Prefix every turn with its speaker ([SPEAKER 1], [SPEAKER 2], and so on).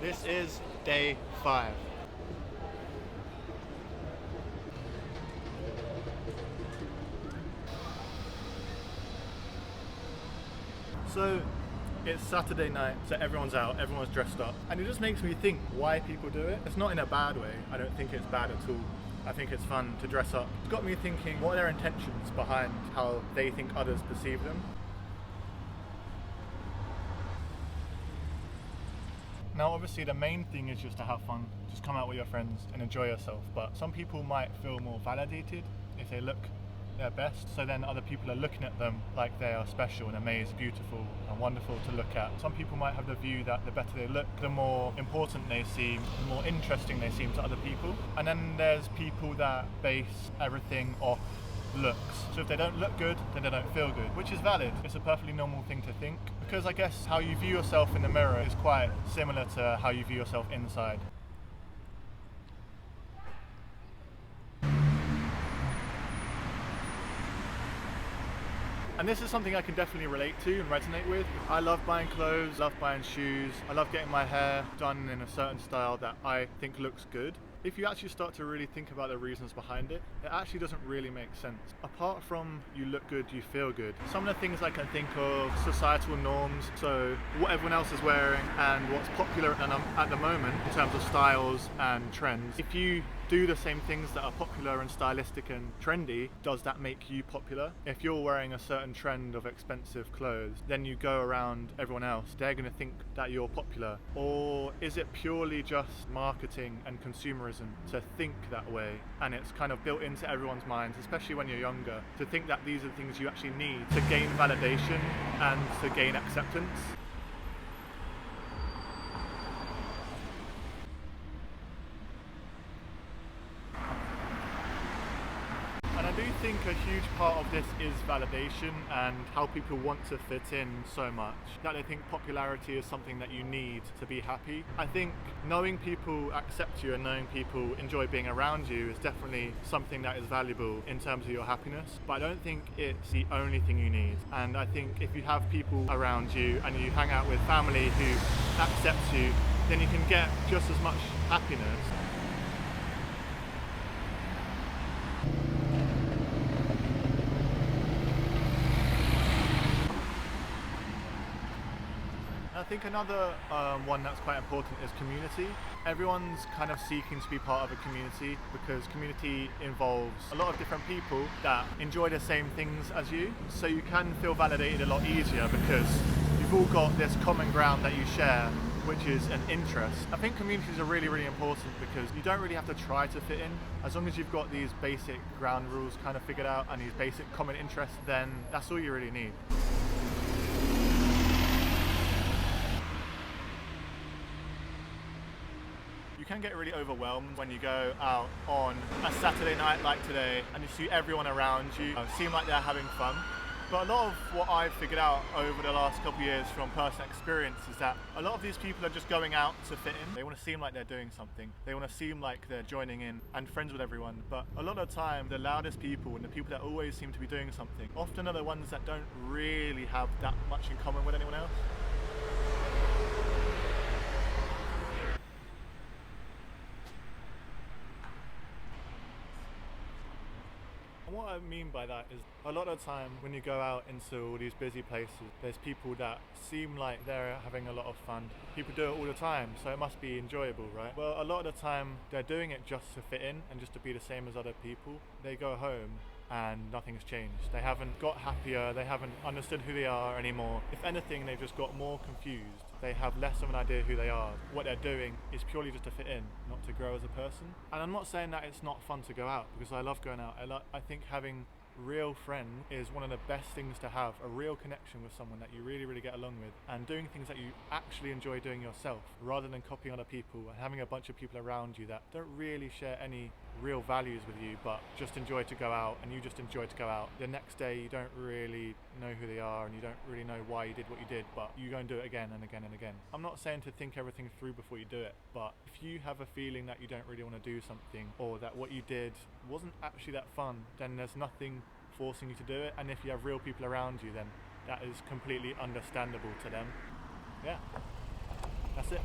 [SPEAKER 1] This is day 5. So it's Saturday night, so everyone's out, everyone's dressed up, and it just makes me think why people do it. It's not in a bad way, I don't think it's bad at all. I think it's fun to dress up. It's got me thinking, what are their intentions behind how they think others perceive them? Now obviously the main thing is just to have fun, just come out with your friends and enjoy yourself, but some people might feel more validated if they look their best, so then other people are looking at them like they are special and amazing, beautiful and wonderful to look at. Some people might have the view that the better they look, the more important they seem, the more interesting they seem to other people. And then there's people that base everything off looks. So if they don't look good, then they don't feel good, which is valid. It's a perfectly normal thing to think, because I guess how you view yourself in the mirror is quite similar to how you view yourself inside. And this is something I can definitely relate to and resonate with. I love buying clothes, love buying shoes, I love getting my hair done in a certain style that I think looks good. If you actually start to really think about the reasons behind it, it actually doesn't really make sense. Apart from you look good, you feel good. Some of the things I can think of, societal norms, so what everyone else is wearing and what's popular at the moment in terms of styles and trends. If you do the same things that are popular and stylistic and trendy, does that make you popular? If you're wearing a certain trend of expensive clothes, then you go around everyone else, they're going to think that you're popular. Or is it purely just marketing and consumerism to think that way, and it's kind of built into everyone's minds, especially when you're younger, to think that these are the things you actually need to gain validation and to gain acceptance? And I do think a huge part of this is validation and how people want to fit in so much that they think popularity is something that you need to be happy. I think knowing people accept you and knowing people enjoy being around you is definitely something that is valuable in terms of your happiness, but I don't think it's the only thing you need. And I think if you have people around you and you hang out with family who accepts you, then you can get just as much happiness. I think another one that's quite important is community. Everyone's kind of seeking to be part of a community because community involves a lot of different people that enjoy the same things as you. So you can feel validated a lot easier because you've all got this common ground that you share, which is an interest. I think communities are really, really important because you don't really have to try to fit in. As long as you've got these basic ground rules kind of figured out and these basic common interests, then that's all you really need. You can get really overwhelmed when you go out on a Saturday night like today and you see everyone around you seem like they're having fun. But a lot of what I've figured out over the last couple of years from personal experience is that a lot of these people are just going out to fit in. They want to seem like they're doing something. They want to seem like they're joining in and friends with everyone. But a lot of the time, the loudest people and the people that always seem to be doing something often are the ones that don't really have that much in common with anyone else. And what I mean by that is a lot of the time when you go out into all these busy places, there's people that seem like they're having a lot of fun. People do it all the time, so it must be enjoyable, right? Well, a lot of the time they're doing it just to fit in and just to be the same as other people. They go home and nothing's changed. They haven't got happier, they haven't understood who they are anymore. If anything, they've just got more confused. They have less of an idea who they are. What they're doing is purely just to fit in, not to grow as a person. And I'm not saying that it's not fun to go out, because I love going out. I think having real friend is one of the best things to have, a real connection with someone that you really, really get along with, and doing things that you actually enjoy doing yourself, rather than copying other people and having a bunch of people around you that don't really share any real values with you, but just enjoy to go out, and you just enjoy to go out. The next day you don't really know who they are and you don't really know why you did what you did, but you go and do it again and again and again. I'm not saying to think everything through before you do it, but if you have a feeling that you don't really want to do something, or that what you did wasn't actually that fun, then there's nothing forcing you to do it. And if you have real people around you, then that is completely understandable to them. Yeah, that's it.